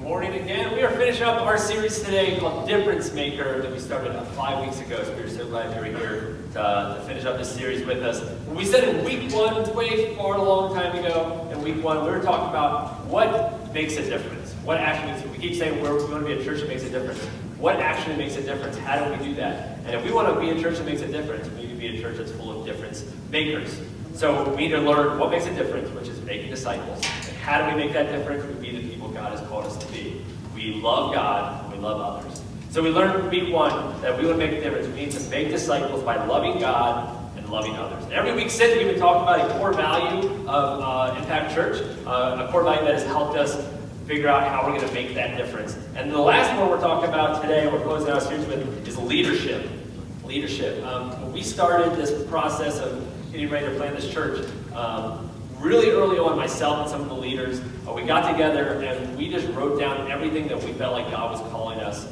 morning again. We are finishing up our series today called Difference Maker that we started 5 weeks ago. So we're so glad you were here to finish up this series with us. We said in week one, way far a long time ago, in week one, we were talking about what makes a difference. What actually, we keep saying we want to be a church that makes a difference. What actually makes a difference? How do we do that? And if we want to be a church that makes a difference, we need to be a church that's full of difference makers. So we need to learn what makes a difference, which is making disciples. And how do we make that difference? We be the people God has called us to be. We love God and we love others. So we learned in week one that we would make a difference. We need to make disciples by loving God and loving others. And every week since, we've been talking about a core value of Impact Church, a core value that has helped us figure out how we're going to make that difference. And the last one we're talking about today, we're closing our series with, is leadership. Leadership. When we started this process of getting ready to plant this church, really early on, myself and some of the leaders, we got together and we just wrote down everything that we felt like God was calling us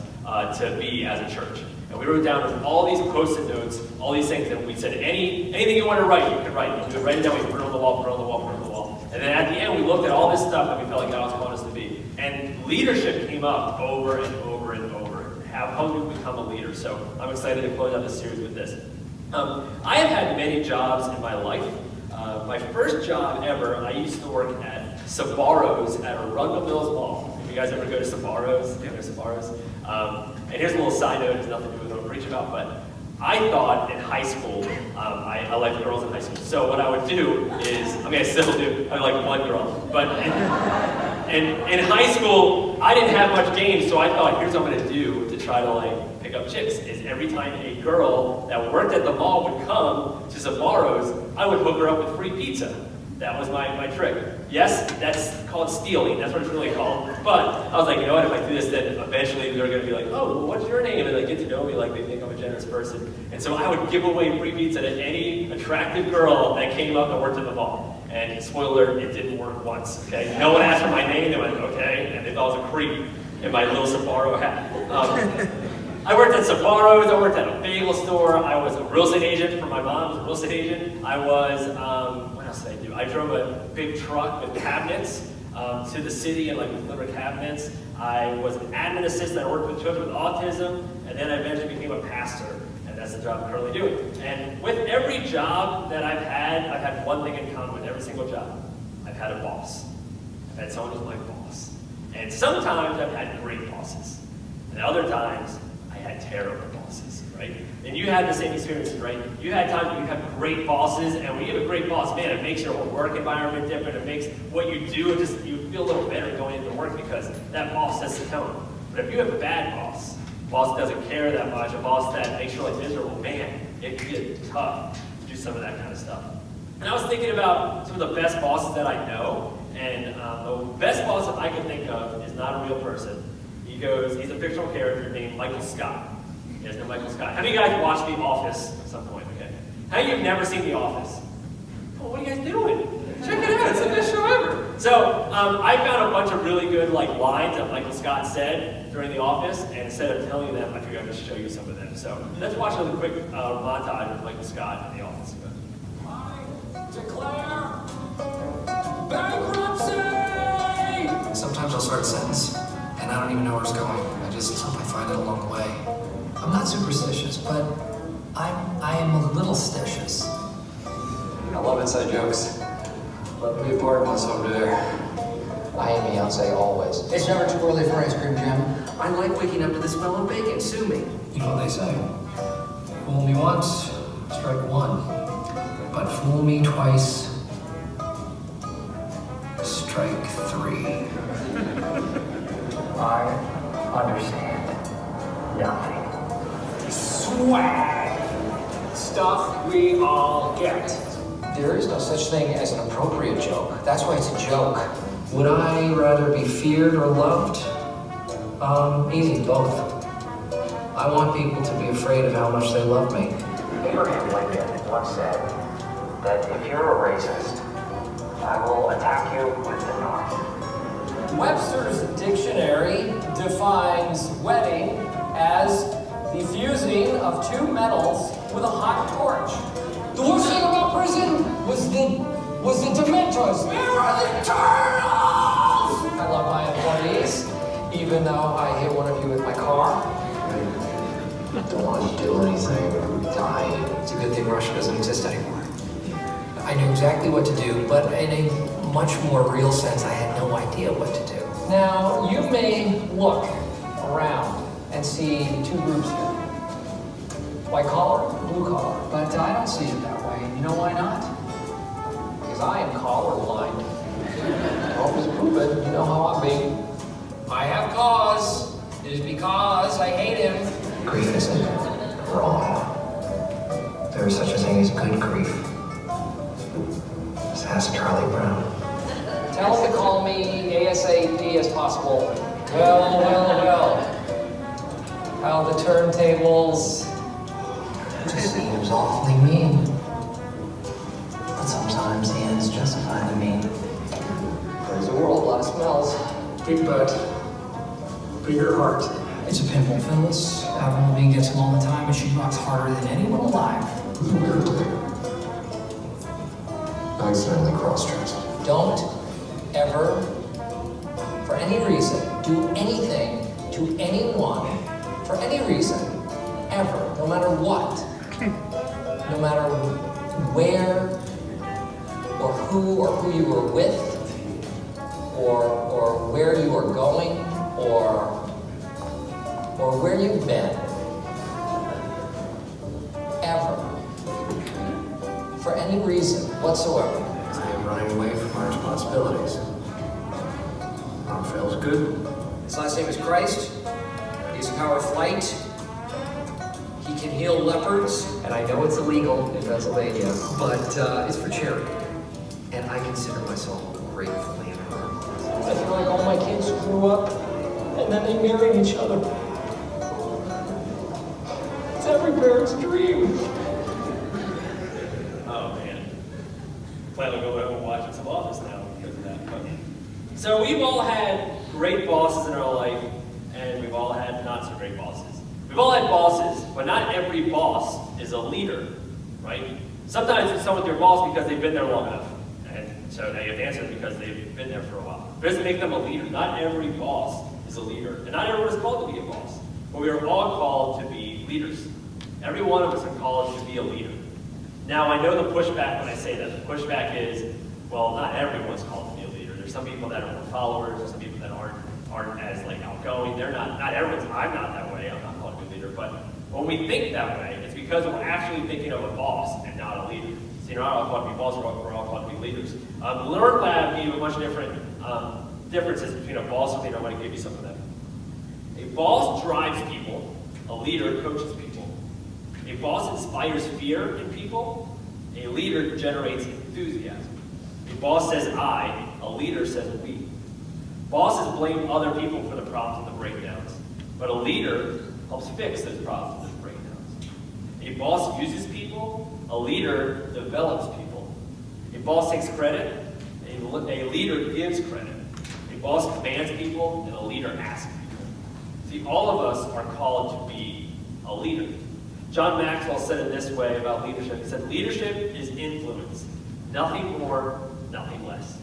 to be as a church. And we wrote down all these post-it notes, all these things, and we said, anything you want to write, you can write. And we would write it down, we put it on the wall, put it on the wall, put it on the wall. And then at the end, we looked at all this stuff that we felt like God was calling us to be. And leadership came up over and over and over. How do we become a leader? So I'm excited to close out this series with this. I have had many jobs in my life. My first job ever, I used to work at Sbarro's at Arundel Mills Mall. If you guys ever go to Sbarro's, you know Sbarro's. And here's a little side note, it has nothing to do with what I'm preaching about, but I thought in high school, I liked girls in high school. So what I would do is, I still do, I like one girl, but in high school, I didn't have much game, so I thought, here's what I'm gonna do to try to pick up chicks, is every time a girl that worked at the mall would come to Sbarro's, I would hook her up with free pizza. That was my trick. Yes, that's called stealing. That's what it's really called. But I was like, you know what? If I do this, then eventually they're going to be like, oh, well, what's your name? And they get to know me, like they think I'm a generous person. And so I would give away free pizza to any attractive girl that came up and worked at the mall. And spoiler alert, it didn't work once. Okay, no one asked for my name. They went, okay, and they thought I was a creep in my little Sbarro hat. I worked at Sbarro's, I worked at a bagel store, I was a real estate agent for my mom, I was a real estate agent. I was, what else did I do? I drove a big truck with cabinets to the city and delivered cabinets. I was an admin assistant, I worked with children with autism, and then I eventually became a pastor, and that's the job I'm currently doing. And with every job that I've had one thing in common with every single job. I've had a boss. I've had someone who's my boss. And sometimes I've had great bosses, and other times, I had terrible bosses, right? And you had the same experiences, right? You had times when you have great bosses, and when you have a great boss, man, it makes your whole work environment different. It makes what you do, you feel a little better going into work because that boss sets the tone. But if you have a bad boss that doesn't care that much, a boss that makes your life miserable, man, it can get tough to do some of that kind of stuff. And I was thinking about some of the best bosses that I know, and the best boss that I can think of is not a real person. He's a fictional character named Michael Scott. You guys know Michael Scott. How many of you guys watched The Office at some point? Okay. How many of you have never seen The Office? Oh, what are you guys doing? Check it out. It's the best show ever. So I found a bunch of really good lines that Michael Scott said during The Office, and instead of telling you them, I figured I'd just show you some of them. So let's watch a quick montage of Michael Scott in The Office. I declare bankruptcy! Sometimes I'll start a sentence, and I don't even know where it's going. I find it along the way. I'm not superstitious, but I am a little stitious. I love inside jokes. Love to be a part of one someday. I am Beyonce always. It's never too early for ice cream, Jim. I like waking up to the smell of bacon. Sue me. You know what they say? Fool me once, strike one. But fool me twice, strike three. I understand nothing. Swag. Stuff we all get. There is no such thing as an appropriate joke. That's why it's a joke. Would I rather be feared or loved? Easy, both. I want people to be afraid of how much they love me. Abraham Lincoln once said that if you're a racist, I will attack you with the knife. Webster's dictionary defines wedding as the fusing of two metals with a hot torch. The worst thing about prison was the Dementors. Where are the turtles? I love my employees. Even though I hit one of you with my car? Don't want to do anything. Die. It's a good thing Russia doesn't exist anymore. I knew exactly what to do, but in a much more real sense, I had no idea what to do. Now, you may look around and see two groups here. White collar, blue collar. But I don't see it that way. You know why not? Because I am colorblind. Always prove it. You know how I be. I have cause. It is because I hate him. Grief isn't wrong. There is such a thing as good grief. Just ask Charlie Brown. Tell him to call me ASAP as possible. Well. How the turntables. It seems awfully mean. But sometimes the ends justify the mean. Praise the world, a lot of smells. Big butt. Bigger heart. It's a pimple, Phyllis. Avril Lavigne gets them all the time, and she rocks harder than anyone alive. I accidentally cross-dressed. Don't ever, for any reason, do anything to anyone, for any reason, ever, no matter what, no matter where or who you were with, or where you are going, or where you've been, ever, for any reason whatsoever. I am running away from my responsibilities. Feels good. His last name is Christ. He has the power of flight. He can heal leopards. And I know it's illegal in Pennsylvania. But it's for charity. And I consider myself gratefully in her. I feel like all my kids grew up and then they married each other. It's every parent's dream. Oh man. Plan to go home and watch some Office now because of that. But, so we've all had great bosses in our life, and we've all had not so great bosses. We've all had bosses, but not every boss is a leader, right? Sometimes it's someone's your boss because they've been there long enough, and so they have to answer because they've been there for a while. It doesn't make them a leader. Not every boss is a leader, and not everyone is called to be a boss. But we are all called to be leaders. Every one of us are called to be a leader. Now, I know the pushback when I say that. The pushback is, well, not everyone's called to be a leader. There's some people that are more followers, there's some people that aren't as like outgoing. They're not everyone's, I'm not that way, I'm not called to be a leader. But when we think that way, it's because we're actually thinking of a boss and not a leader. So you're not all called to be bosses, we're all called to be leaders. Learn Lab gave a bunch of different differences between a boss and a leader. I want to give you some of them. A boss drives people, a leader coaches people. A boss inspires fear in people, a leader generates enthusiasm. A boss says I, a leader says we. Bosses blame other people for the problems and the breakdowns, but a leader helps fix those problems and those breakdowns. A boss uses people, a leader develops people. A boss takes credit, a leader gives credit. A boss commands people, and a leader asks people. See, all of us are called to be a leader. John Maxwell said it this way about leadership. He said, leadership is influence. Nothing more, nothing less.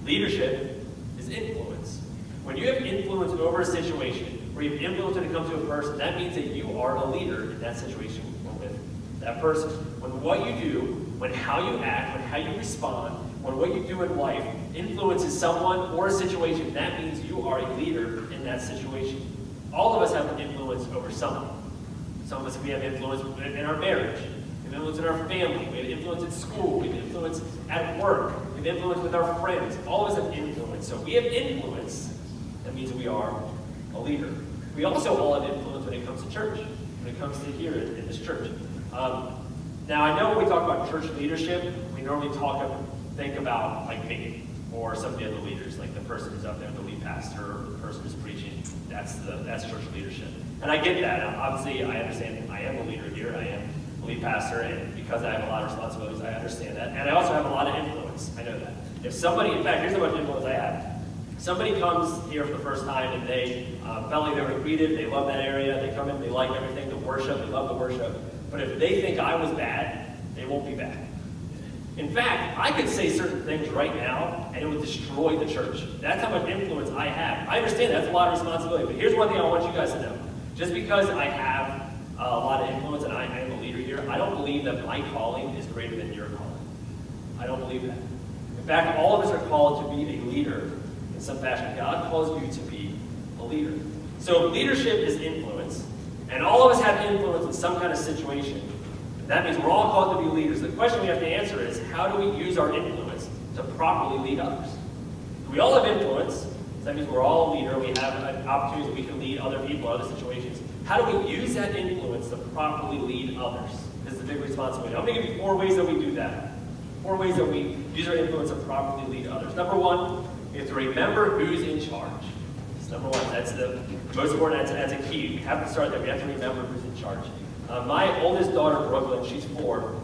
Leadership is influence. When you have influence over a situation, or you have influence when it comes to a person, that means that you are a leader in that situation or with that person. When what you do, when how you act, when how you respond, when what you do in life influences someone or a situation, that means you are a leader in that situation. All of us have influence over someone. Some of us, we have influence in our marriage, we have influence in our family, we have influence at school, we have influence at work, we have influence with our friends. All of us have influence. So we have influence, that means we are a leader. We also all have influence when it comes to church, when it comes to here in this church. Now I know when we talk about church leadership, we normally think about like me, or some of the other leaders, like the person who's up there, the lead pastor, or the person who's preaching. That's church leadership. And I get that. Obviously, I understand I am a leader here. I am a lead pastor, and because I have a lot of responsibilities, I understand that. And I also have a lot of influence. I know that. If somebody, in fact, here's how much influence I have. Somebody comes here for the first time, and they felt like they were greeted, they love that area, they come in, they like everything, the worship, they love the worship. But if they think I was bad, they won't be bad. In fact, I could say certain things right now, and it would destroy the church. That's how much influence I have. I understand that's a lot of responsibility, but here's one thing I want you guys to know. Just because I have a lot of influence and I am a leader here, I don't believe that my calling is greater than your calling. I don't believe that. In fact, all of us are called to be a leader in some fashion. God calls you to be a leader. So if leadership is influence, and all of us have influence in some kind of situation, that means we're all called to be leaders. The question we have to answer is, how do we use our influence to properly lead others? We all have influence, so that means we're all a leader. We have opportunities that we can lead other people in other situations. How do we use that influence to properly lead others? This is a big responsibility. I'm going to give you 4 ways that we do that. 4 ways that we use our influence to properly lead others. Number 1, we have to remember who's in charge. That's number 1. That's the most important. That's a key. We have to start there. We have to remember who's in charge. My oldest daughter, Brooklyn, she's 4.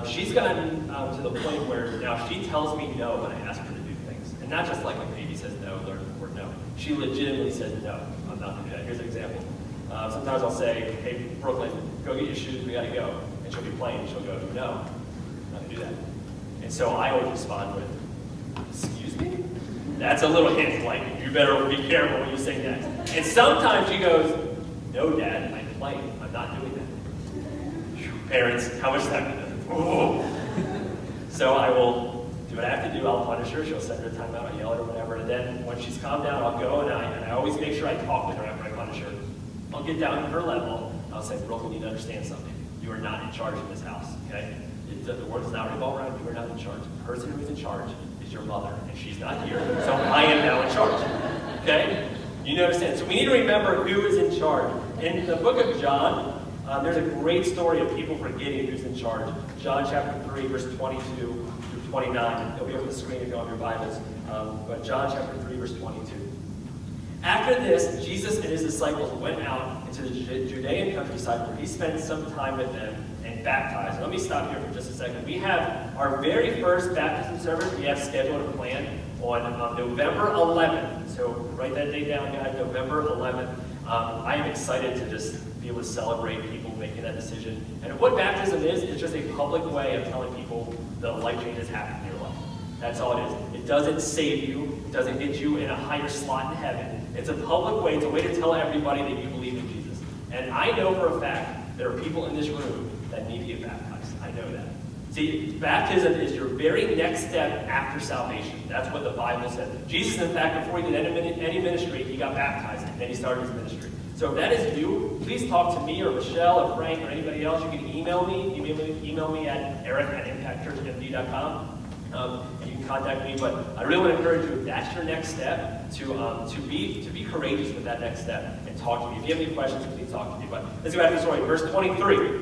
She's gotten to the point where now she tells me no when I ask her to do things. And not just like a baby says no, learn the word no. She legitimately says no, I'm not going to do that. Here's an example. Sometimes I'll say, hey, Brooklyn, go get your shoes, we got to go. And she'll be playing, and she'll go, no, I'm not going to do that. And so I always respond with, excuse me? That's a little hint, like, you better be careful when you say next. And sometimes she goes, no, Dad, I'm playing, I'm not doing that. Parents, how much time do So I will do what I have to do. I'll punish her. She'll send her a timeout. I'll yell at her, whatever. And then when she's calmed down, I'll go and I always make sure I talk with her after I punish her. I'll get down to her level. I'll say, Brooklyn, you need to understand something. You are not in charge of this house, okay? The world does not revolve around you. You are not in charge. The person who is in charge is your mother, and she's not here. So I am now in charge, okay? You need to understand. So we need to remember who is in charge. In the book of John, there's a great story of people forgetting who's in charge. John chapter 3, verse 22 through 29. It'll be up on the screen if you don't have your Bibles. But John chapter 3, verse 22. After this, Jesus and his disciples went out into the Judean countryside where he spent some time with them and baptized. Let me stop here for just a second. We have our very first baptism service we have scheduled and planned on November 11th. So write that date down, guys, November 11th. I am excited to just be able to celebrate people making that decision. And what baptism is, it's just a public way of telling people that life change has happened in your life. That's all it is. It doesn't save you. It doesn't get you in a higher slot in heaven. It's a public way. It's a way to tell everybody that you believe in Jesus. And I know for a fact there are people in this room that need to get baptized. I know that. See, baptism is your very next step after salvation. That's what the Bible says. Jesus, in fact, before he did any ministry, he got baptized, and then he started his ministry. So if that is you, please talk to me or Michelle or Frank or anybody else. You can email me. Email me at eric@impactchurchmd.com. And you can contact me. But I really want to encourage you, if that's your next step, to be courageous with that next step and talk to me. If you have any questions, please talk to me. But let's go back to the story. Verse 23.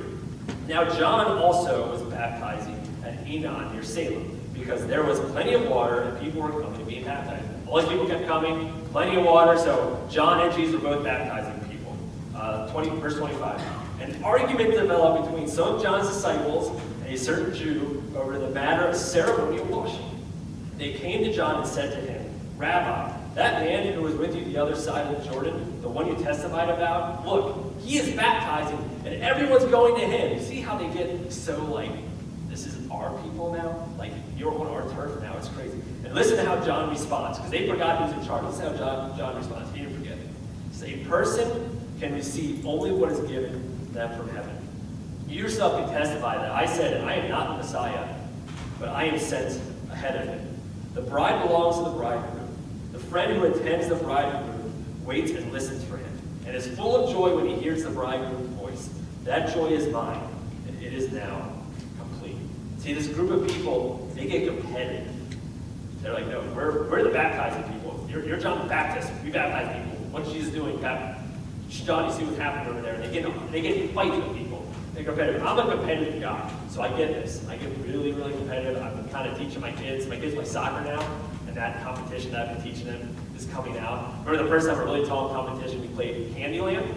Now John also was baptizing at Enon near Salem, because there was plenty of water and people were coming to be baptized. All these people kept coming, plenty of water, so John and Jesus were both baptizing people. Verse 25. An argument developed between some of John's disciples and a certain Jew over the matter of ceremonial washing. They came to John and said to him, Rabbi, that man who was with you the other side of the Jordan, the one you testified about, look, he is baptizing, and everyone's going to him. You see how they get so like, this is our people now? Like, you're on our turf now. It's crazy. And listen to how John responds, because they forgot who's in charge. Listen to how John responds. He didn't forget it. He says, a person can receive only what is given them from heaven. You yourself can testify that I said, I am not the Messiah, but I am sent ahead of him. The bride belongs to the bridegroom. The friend who attends the bridegroom waits and listens for him, and is full of joy when he hears the bridegroom's voice. That joy is mine, and it is now complete. See, this group of people, they get competitive. They're like, no, we're the baptizing people. You're John the Baptist. We baptize people. What's Jesus doing? John, you see what's happening over there. And they get fights with people. They're competitive. I'm a competitive guy, so I get this. I get really, really competitive. I've been kind of teaching my kids. My kids play soccer now, and that competition that I've been teaching them is coming out. Remember the first time a really tall competition, we played Candyland,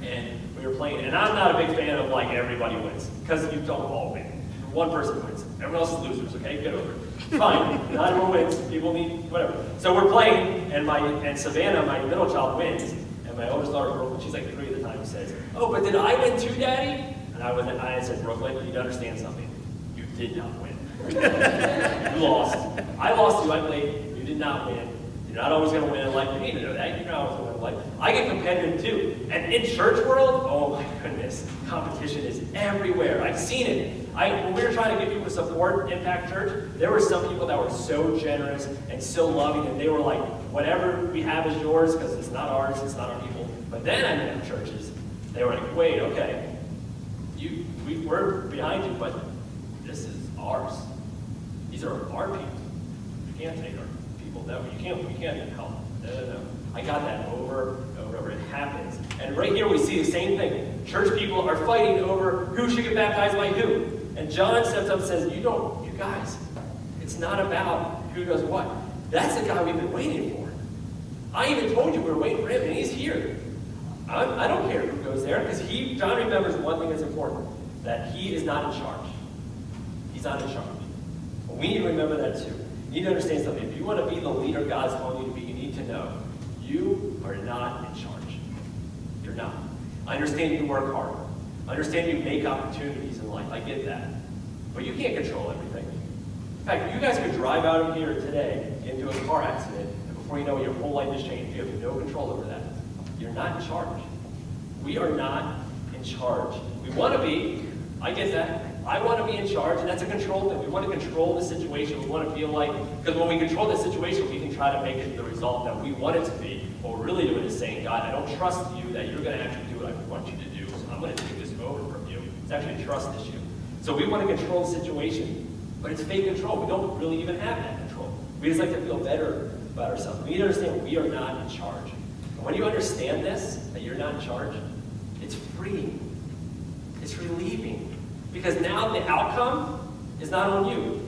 and we were playing, and I'm not a big fan of like everybody wins, because you don't all win. One person wins. Everyone else is losers, okay? Get over it. Fine. Not everyone wins. People need whatever. So we're playing, and Savannah, my middle child, wins. And my oldest daughter, Brooklyn, she's like 3 at the time, says, oh, but did I win too, Daddy? And I said, Brooklyn, you need to understand something. You did not win. You lost. I lost you, I played. You did not win. You're not always going to win in life. You need to know that. You're not always going to win in life. I get competitive too. And in church world, oh my goodness, competition is everywhere. I've seen it. When we were trying to get people to support Impact Church, there were some people that were so generous and so loving, and they were like, whatever we have is yours, because it's not ours, it's not our people. But then I met in churches, they were like, wait, okay, we're behind you, but this is ours. These are our people. You can't take our people. No, you can't even help. No. I got that over and over. It happens. And right here we see the same thing. Church people are fighting over who should get baptized by who. And John steps up and says, you guys, it's not about who does what. That's the guy we've been waiting for. I even told you we were waiting for him, and he's here. I don't care who goes there, because John remembers one thing that's important, that he is not in charge. He's not in charge. But we need to remember that too. You need to understand something. If you want to be the leader God's calling you to be, you need to know you are not in charge. You're not. I understand you work hard. I understand you make opportunities in life. I get that. But you can't control everything. In fact, you guys could drive out of here today into a car accident, and before you know it, your whole life has changed. You have no control over that. You're not in charge. We are not in charge. We want to be. I get that. I want to be in charge, and that's a control thing. We want to control the situation. We want to feel like, because when we control the situation, we can try to make it the result that we want it to be. What we're really doing is saying, God, I don't trust you that you're going to actually do what I want you to do, so I'm going to take this over from you. It's actually a trust issue. So we want to control the situation, but it's fake control. We don't really even have that control. We just like to feel better about ourselves. We need to understand we are not in charge. And when you understand this, that you're not in charge, it's freeing. It's relieving. Because now the outcome is not on you.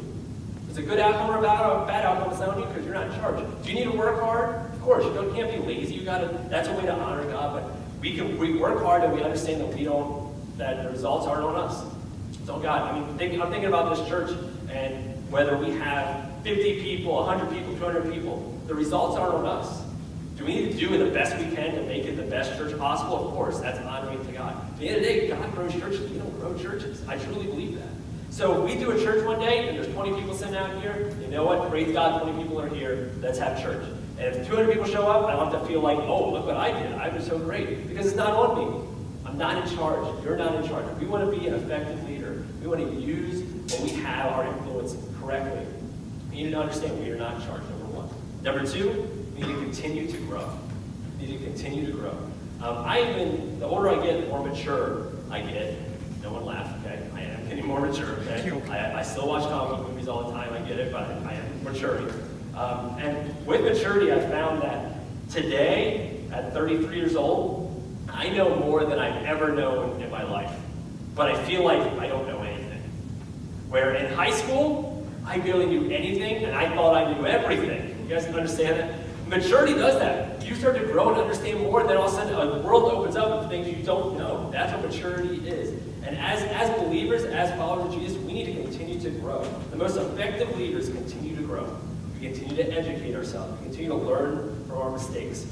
If it's a good outcome or a bad outcome, it's not on you because you're not in charge. Do you need to work hard? Of course. You can't be lazy. That's a way to honor God. But we work hard and we understand that the results aren't on us. It's on God. I'm thinking about this church, and whether we have 50 people, 100 people, 200 people, the results aren't on us. Do we need to do the best we can to make it the best church possible? Of course, that's honoring to God. At the end of the day, God grows churches. We don't grow churches. I truly believe that. So if we do a church one day, and there's 20 people sitting out here, you know what? Praise God, 20 people are here. Let's have church. And if 200 people show up, I don't have to feel like, oh, look what I did. I was so great. Because it's not on me. I'm not in charge. You're not in charge. If we want to be an effective leader, we want to use what we have, our influence, correctly. We need to understand we are not in charge, number one. Number two, we need to continue to grow. We need to continue to grow. The older I get, the more mature I get. No one laugh, okay? I am getting more mature, okay? I still watch comic movies all the time, I get it, but I am maturing. And with maturity, I found that today, at 33 years old, I know more than I've ever known in my life. But I feel like I don't know anything. Where in high school, I barely knew anything, and I thought I knew everything. You guys can understand that? Maturity does that. You start to grow and understand more, and then all of a sudden a world opens up of things you don't know. That's what maturity is. And as believers, as followers of Jesus, we need to continue to grow. The most effective leaders continue to grow. We continue to educate ourselves. We continue to learn from our mistakes.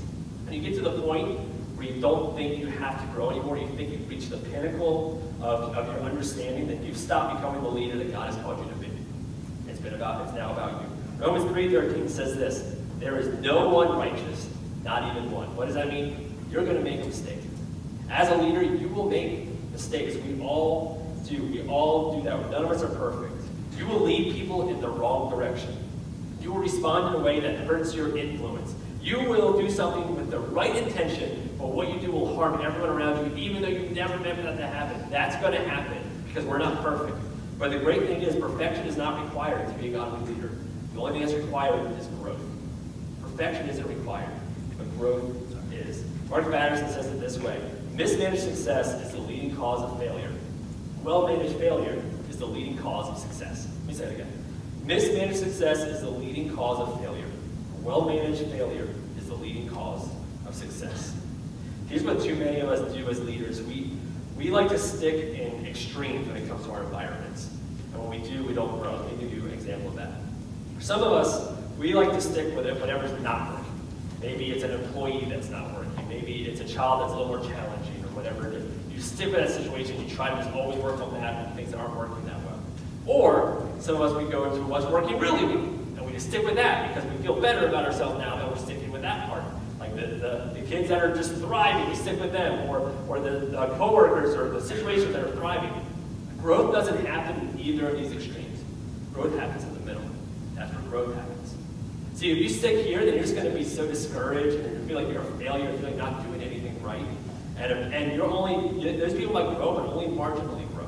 And you get to the point where you don't think you have to grow anymore. You think you've reached the pinnacle of your understanding, that you've stopped becoming the leader that God has called you to be. It's now about you. Romans 3:13 says this: there is no one righteous, not even one. What does that mean? You're going to make a mistake. As a leader, you will make mistakes. We all do. We all do that. None of us are perfect. You will lead people in the wrong direction. You will respond in a way that hurts your influence. You will do something with the right intention, but what you do will harm everyone around you, even though you never meant that to happen. That's going to happen because we're not perfect. But the great thing is, perfection is not required to be a godly leader. The only thing that's required is growth. Perfection isn't required, but growth is. Mark Batterson says it this way: mismanaged success is the leading cause of failure. Well-managed failure is the leading cause of success. Let me say it again. Mismanaged success is the leading cause of failure. Well-managed failure is the leading cause of success. Here's what too many of us do as leaders. We like to stick in extremes when it comes to our environments. And when we do, we don't grow. Let me give you an example of that. For some of us, we like to stick with it whatever's not working. Maybe it's an employee that's not working. Maybe it's a child that's a little more challenging or whatever it is. You stick with that situation. You try to just always work on that when things aren't working that well. Or some of us, we go into what's working really well, and we just stick with that because we feel better about ourselves now that we're sticking with that part. Like the kids that are just thriving, we stick with them, or the coworkers or the situations that are thriving. Growth doesn't happen in either of these extremes. Growth happens in the middle. That's where growth happens. See, if you stick here, then you're just going to be so discouraged, and you feel like you're a failure, you feel like not doing anything right. And those people might grow, but only marginally grow.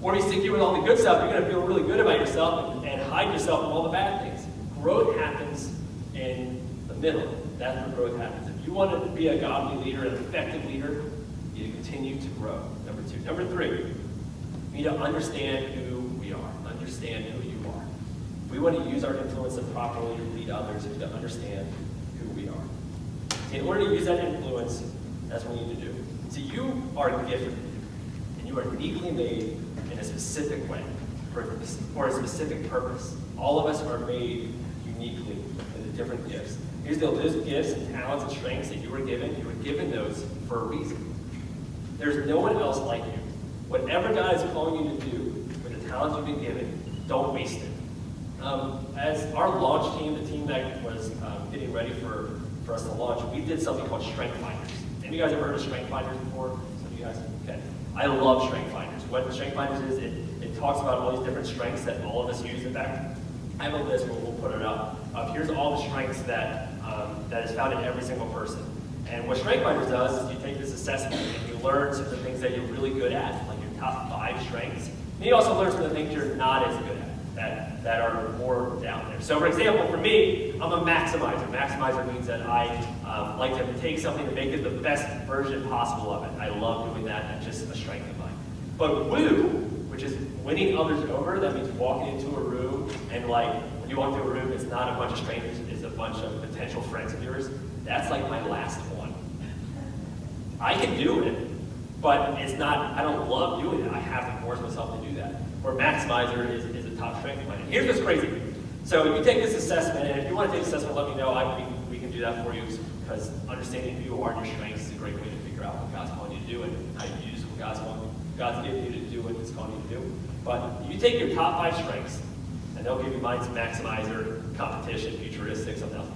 Or if you stick here with all the good stuff, you're going to feel really good about yourself and hide yourself from all the bad things. Growth happens in the middle. That's where growth happens. If you want to be a godly leader, an effective leader, you need to continue to grow. Number 2. Number 3, you need to understand who we are. Understand who you are. We want to use our influence to properly lead others. We need to understand who we are. In order to use that influence, that's what we need to do. See, you are gifted, and you are uniquely made in a specific way, for a specific purpose. All of us are made uniquely with different gifts. Here's those gifts and talents and strengths that you were given those for a reason. There's no one else like you. Whatever God is calling you to do with the talents you've been given, don't waste it. As our launch team, the team that was getting ready for us to launch, we did something called Strength Finders. Have you guys ever heard of Strength Finders before? Some of you guys? Okay. I love Strength Finders. What Strength Finders is, it talks about all these different strengths that all of us use. In fact, I have a list, we'll put it up. Here's all the strengths that is found in every single person. And what Strength Finders does is you take this assessment and you learn some of the things that you're really good at, like your top 5 strengths. And you also learn some of the things you're not as good at, that are more down there. So for example, for me, I'm a maximizer. Maximizer means that I like to take something and make it the best version possible of it. I love doing that. That's just a strength of mine. But woo, which is winning others over, that means walking into a room and like, when you walk into a room, it's not a bunch of strangers, it's a bunch of potential friends of yours. That's like my last one. I can do it, but it's not, I don't love doing it. I have to force myself to do that. Or maximizer is a top strength of mine. Here's what's crazy. So you take this assessment, and if you want to take this assessment, let me know. We can do that for you, because understanding who you are and your strengths is a great way to figure out what God's calling you to do and how you use what God's giving you to do what He's calling you to do. But you take your top 5 strengths, and they'll give you mine's maximizer, competition, futuristic, something else.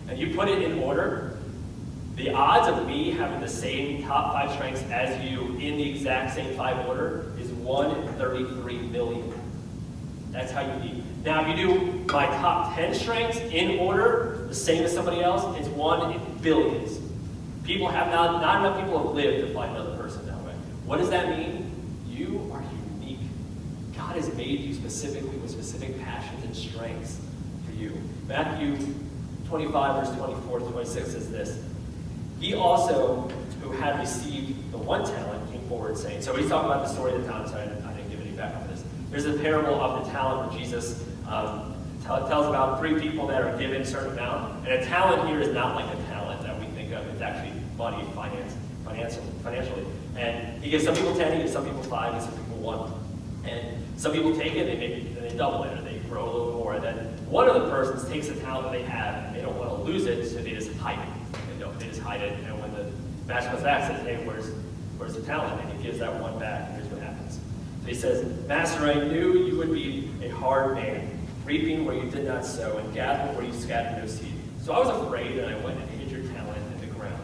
And you put it in order, the odds of me having the same top 5 strengths as you in the exact same 5 order is 1 in 33 million. That's how you need. Now, if you do my top 10 strengths in order, the same as somebody else, it's 1 in billions. People have not enough people have lived to find another person that way. What does that mean? You are unique. God has made you specifically with specific passions and strengths for you. Matthew 25, verse 24 to 26 says this. He also, who had received the 1 talent, came forward saying, so he's talking about the story of the talent, so I didn't give any background to this. There's a parable of the talent where Jesus tells about 3 people that are given a certain amount. And a talent here is not like a talent that we think of. It's actually money, financially. And he gives some people 10, he gives some people 5, he gives some people 1. And some people take it, and they double it, or they grow a little more. And then one of the persons takes the talent that they have, and they don't want to lose it, so they just hide it. They just hide it, and when the master comes back, says, hey, where's the talent? And he gives that 1 back, and here's what happens. So he says, Master, I knew you would be a hard man, reaping where you did not sow, and gathering where you scattered no seed. So I was afraid, and I went and hid your talent in the ground.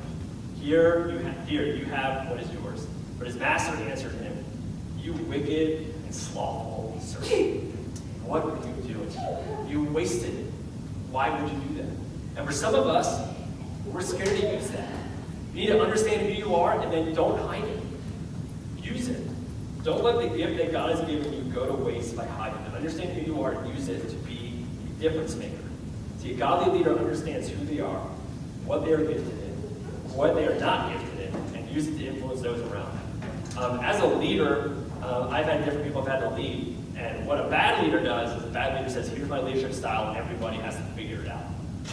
Here you have what is yours. But his master answered him, you wicked and slothful servant. What were you doing? You wasted it. Why would you do that? And for some of us, we're scared to use that. You need to understand who you are, and then don't hide it. Use it. Don't let the gift that God has given you go to waste by hiding it. Understand who you are and use it to be a difference maker. See, a godly leader understands who they are, what they are gifted in, what they are not gifted in, and use it to influence those around them. As a leader, I've had different people I've had to lead, and what a bad leader does is a bad leader says, here's my leadership style, and everybody has to figure it out.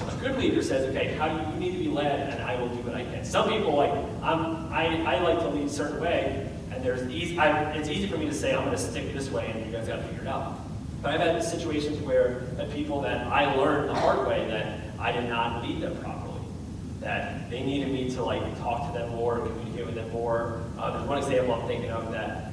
A good leader says, okay, how do you need to be led, and I will do what I can. Some people, like, I like to lead a certain way, and it's easy for me to say, I'm going to stick this way, and you guys got to figure it out. But I've had situations where people that I learned the hard way that I did not lead them properly, that they needed me to like talk to them more, communicate with them more. There's one example I'm thinking of that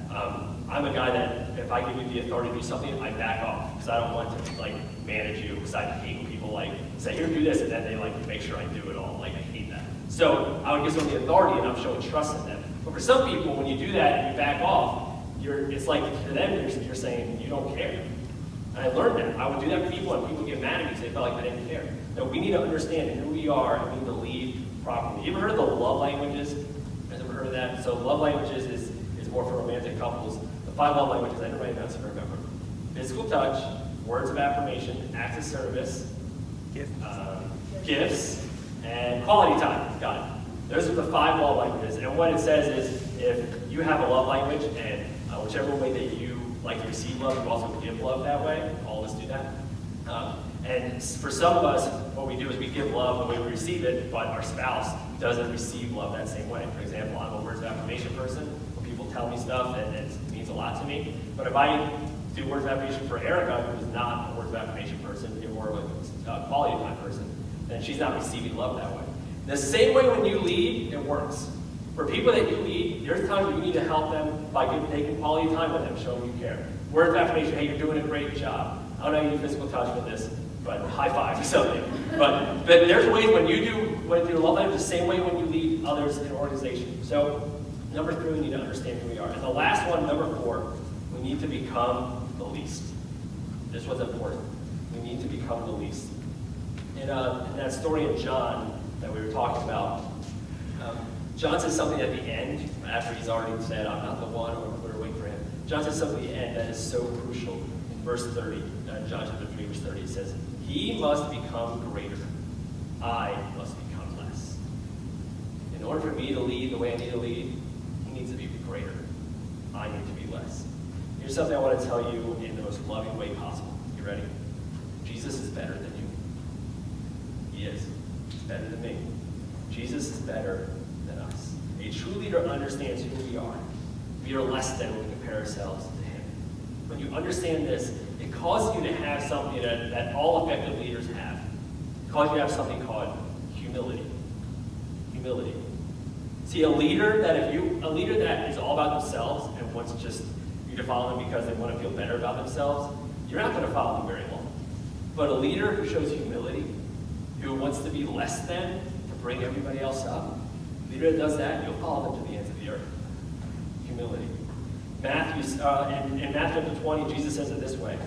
I'm a guy that if I give you the authority to do something, I back off because I don't want to like manage you because I hate when people like say, here, do this, and then they like make sure I do it all. Like I hate that. So I would give someone the authority and I'm showing trust in them. But for some people, when you do that and you back off, it's like to them, you're saying you don't care. And I learned that. I would do that for people and people get mad at me because they felt like I didn't care. No, we need to understand who we are and we need to lead properly. You ever heard of the love languages? You guys ever heard of that? So love languages is more for romantic couples. The 5 love languages, I didn't write it down so I remember. Physical touch, words of affirmation, acts of service, gifts, and quality time. Got it. Those are the 5 love languages. And what it says is if you have a love language and whichever way that you like to receive love, you also give love that way. All of us do that. And for some of us, what we do is we give love the way we receive it, but our spouse doesn't receive love that same way. For example, I'm a words of affirmation person. When people tell me stuff, and it means a lot to me. But if I do words of affirmation for Erica, who is not a words of affirmation person, you're more of a quality time person, then she's not receiving love that way. The same way when you lead, it works. For people that you lead, there's times you need to help them by taking quality time with them, showing you care. Words of affirmation, hey, you're doing a great job. I don't know you do physical touch with this, but high five or something. But there's ways when you do love language the same way when you lead others in an organization. So number 3, we need to understand who we are. And the last one, number 4, we need to become the least. This was important. We need to become the least. In that story in John that we were talking about, John says something at the end, after he's already said, I'm not the one, or we're waiting for him. John says something at the end that is so crucial. In verse 30, John chapter 3, verse 30, it says, he must become greater. I must become less. In order for me to lead the way I need to lead, he needs to be greater. I need to be less. Here's something I want to tell you in the most loving way possible. You ready? Jesus is better than you. He is. He's better than me. Jesus is better than us. A true leader understands who we are. We are less than when we compare ourselves to him. When you understand this, it causes you to have something that all effective leaders have. It causes you to have something called humility. Humility. See, a leader that is all about themselves and wants just you to follow them because they want to feel better about themselves, you're not going to follow them very long. But a leader who shows humility, who wants to be less than, to bring everybody else up, a leader that does that, you'll follow them to the ends of the earth. Humility. In Matthew chapter 20, Jesus says it this way.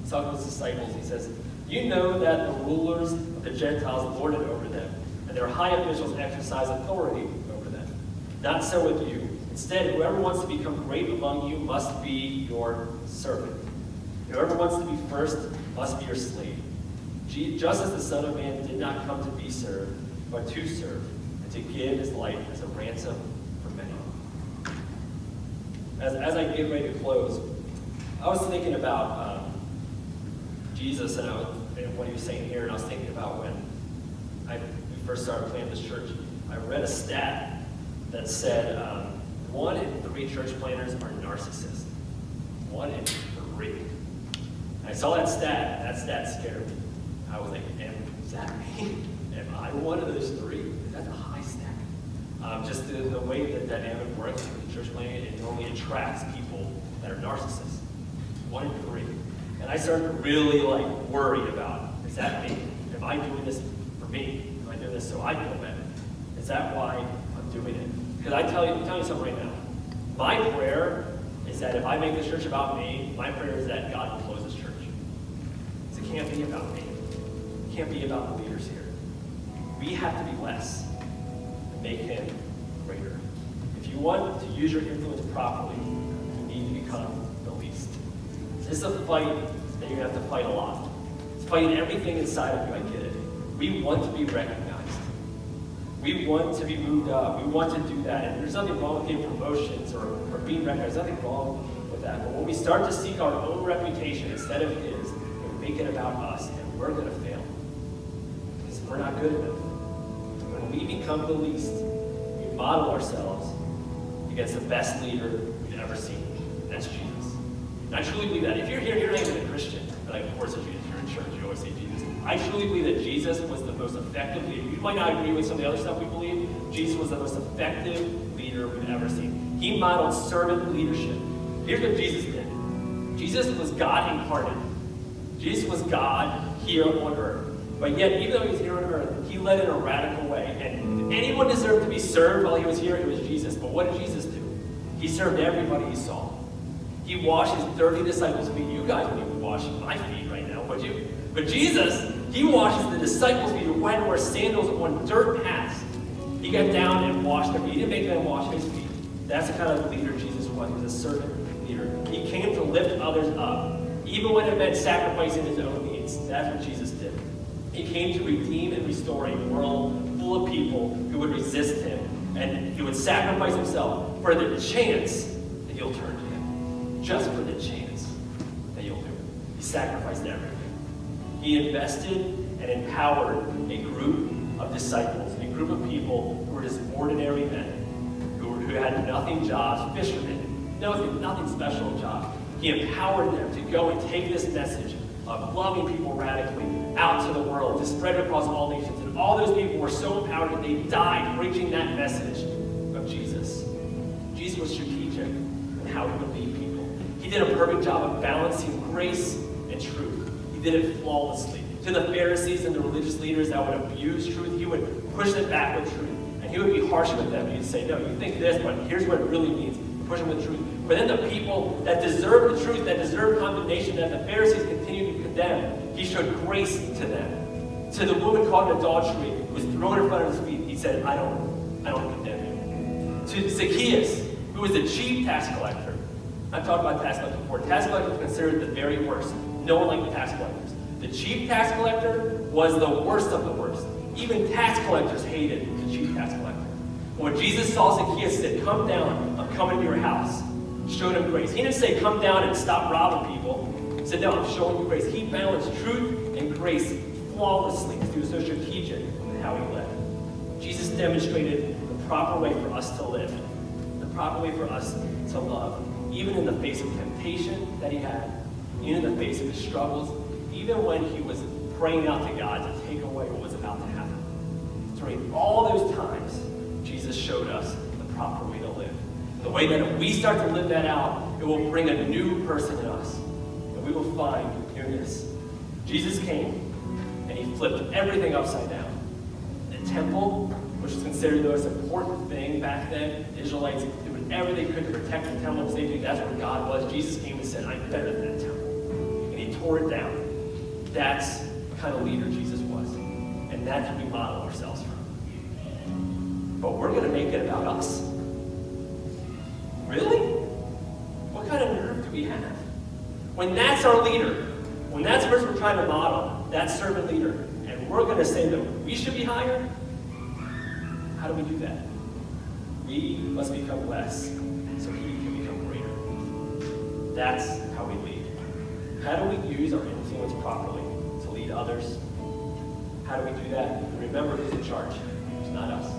He's talking to his disciples. He says, you know that the rulers of the Gentiles lord it over them, and their high officials exercise authority over them. Not so with you. Instead, whoever wants to become great among you must be your servant. Whoever wants to be first must be your slave. Just as the Son of Man did not come to be served, but to serve, and to give his life as a ransom for many. As I get ready to close, I was thinking about Jesus and what he was saying here, and I was thinking about when we first started planning this church. I read a stat that said 1 in 3 church planners are narcissists. 1 in 3. And I saw that stat, and that stat scared me. I was like, is that me? Am I one of those 3? That's a high stat. Just the way that dynamic works with the church planning, it normally attracts people that are narcissists. 1 in 3. And I started to really worry about, is that me? Am I doing this for me? Am I doing this so I feel better? Is that why I'm doing it? Because I'm telling you something right now. My prayer is that if I make this church about me, my prayer is that God will close this church. Because it can't be about me. It can't be about the leaders here. We have to be less and make him greater. If you want to use your influence properly, you need to become the least. This is a fight that you're going to have to fight a lot. It's fighting everything inside of you, I get it. We want to be recognized. We want to be moved up. We want to do that. And there's nothing wrong with getting promotions or being recognized. There's nothing wrong with that. But when we start to seek our own reputation instead of his, we make it about us, and we're going to fail. Because we're not good enough. When we become the least, we model ourselves against the best leader we've ever seen. And that's Jesus. And I truly believe that. If you're here, you're not even a Christian. But of course, if you're in church, you always say Jesus. I truly believe that Jesus was the most effective leader. You might not agree with some of the other stuff we believe. Jesus was the most effective leader we've ever seen. He modeled servant leadership. Here's what Jesus did. Jesus was God incarnate. Jesus was God here on earth. But yet, even though he was here on earth, he led in a radical way. And if anyone deserved to be served while he was here, it was Jesus. But what did Jesus do? He served everybody he saw. He washed his dirty disciples' feet. You guys wouldn't even wash my feet right now, would you? But Jesus, he washes the disciples' feet who had to wear sandals on dirt paths. He got down and washed their feet. He didn't make them wash his feet. That's the kind of leader Jesus was. He was a servant leader. He came to lift others up, even when it meant sacrificing his own needs. That's what Jesus did. He came to redeem and restore a world full of people who would resist him, and he would sacrifice himself for the chance that you'll turn to him. Just for the chance that you'll do it. He sacrificed everything. He invested and empowered a group of disciples, a group of people who were just ordinary men, who had nothing jobs, fishermen, nothing special jobs. He empowered them to go and take this message of loving people radically out to the world, to spread it across all nations. And all those people were so empowered that they died preaching that message of Jesus. Jesus was strategic in how he would lead people. He did a perfect job of balancing grace and truth. He did it flawlessly. To the Pharisees and the religious leaders that would abuse truth, he would push them back with truth. And he would be harsh with them. He'd say, no, you think this, but here's what it really means. Push them with truth. But then the people that deserve the truth, that deserve condemnation, that the Pharisees continue to condemn, he showed grace to them. To the woman caught in adultery, who was thrown in front of his feet, he said, I don't condemn you. To Zacchaeus, who was the chief tax collector. I've talked about tax collectors before. Tax collectors were considered the very worst. No one liked the tax collectors. The chief tax collector was the worst of the worst. Even tax collectors hated the chief tax collector. When Jesus saw Zacchaeus, he said, come down, I'm coming to your house. Showed him grace. He didn't say, come down and stop robbing people. He said, no, I'm showing you grace. He balanced truth and grace flawlessly because he was so strategic in how he led. Jesus demonstrated the proper way for us to live, the proper way for us to love, even in the face of temptation that he had, even in the face of his struggles, even when he was praying out to God to take away what was about to happen. During all those times, Jesus showed us the proper way to live. The way that if we start to live that out, it will bring a new person in us. And we will find newness. Jesus came, and he flipped everything upside down. The temple, which was considered the most important thing back then, the Israelites did whatever they could to protect the temple and safety. That's where God was. Jesus came and said, I'm better than the temple. And he tore it down. That's the kind of leader Jesus was. And that's what we model ourselves from. But we're going to make it about us. Really? What kind of nerve do we have? When that's our leader, when that's what we're trying to model, that servant leader, and we're going to say that we should be higher, how do we do that? We must become less so he can become greater. That's how we lead. How do we use our influence properly to lead others? How do we do that? Remember who's in charge. It's not us.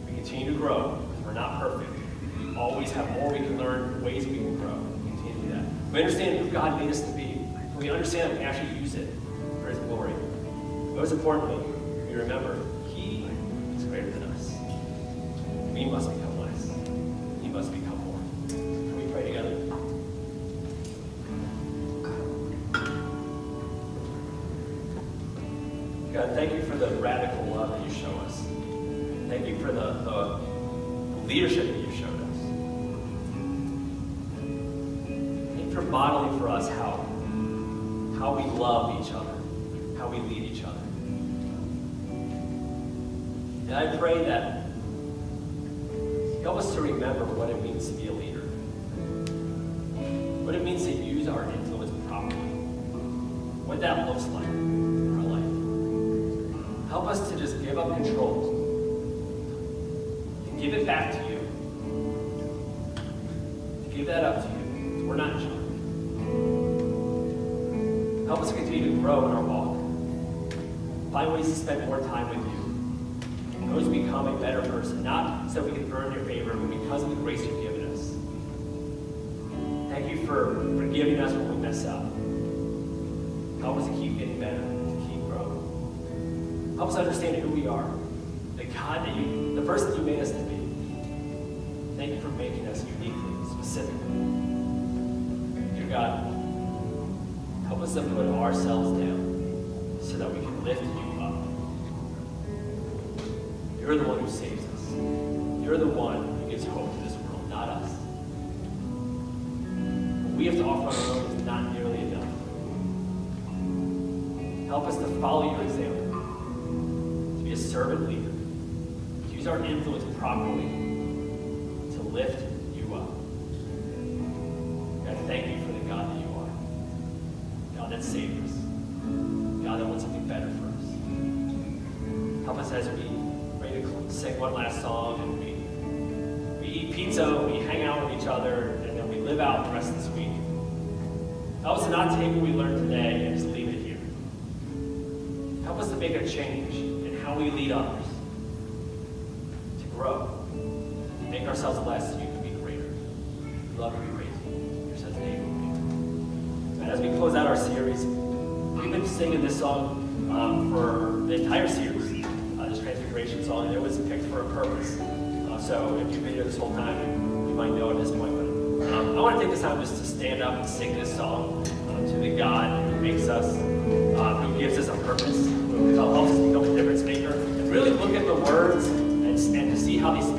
We continue to grow because we're not perfect. We always have more we can learn, ways we can grow. We continue to do that. We understand who God made us to be. And we understand that we can actually use it for his glory. Most importantly, we remember he is greater than us. We must become less. He must become more. Can we pray together? God, thank you for the radical love that you show us. Thank you for the leadership that you showed us. Thank you for modeling for us how we love each other, how we lead each other. And I pray that you help us to remember what it means to be a leader, what it means to use our influence properly, what that looks like in our life. Help us to just give up control and give it back to you. Give that up to you. We're not in charge. Help us continue to grow in our walk. Find ways to spend more time with you. Help us become a better person, not so we can earn your favor, but because of the grace you've given us. Thank you for forgiving us when we mess up. Help us to keep getting better, to keep growing. Help us understand who we are, the God that the person that you made us to be. Thank you for making us uniquely, specifically. dear God, help us to put ourselves down so that we can lift you up. You're the one who saves us. You're the one who gives hope to this world, not us. What we have to offer on our own is not nearly enough. Help us to follow your example, to be a servant leader, to use our influence properly, to lift you up. God, thank you for the God that you are. God that saved us. God that wants something better for us. Help us as we ready to sing one last song and we eat pizza, we hang out with each other, and then we live out the rest of this week. Help us to not take what we learned today and just leave it here. Help us to make a change in how we lead others, to grow, make ourselves less so you can be greater. We love you, we praise you. In your son's name. And as we close out our series, we've been singing this song for the entire series, this Transfiguration song, and it was picked for a purpose. So if you've been here this whole time, you might know at this point, but I want to take this time just to stand up and sing this song to the God who makes us, who gives us a purpose, who helps us become a difference maker, and really look at the words and to see how these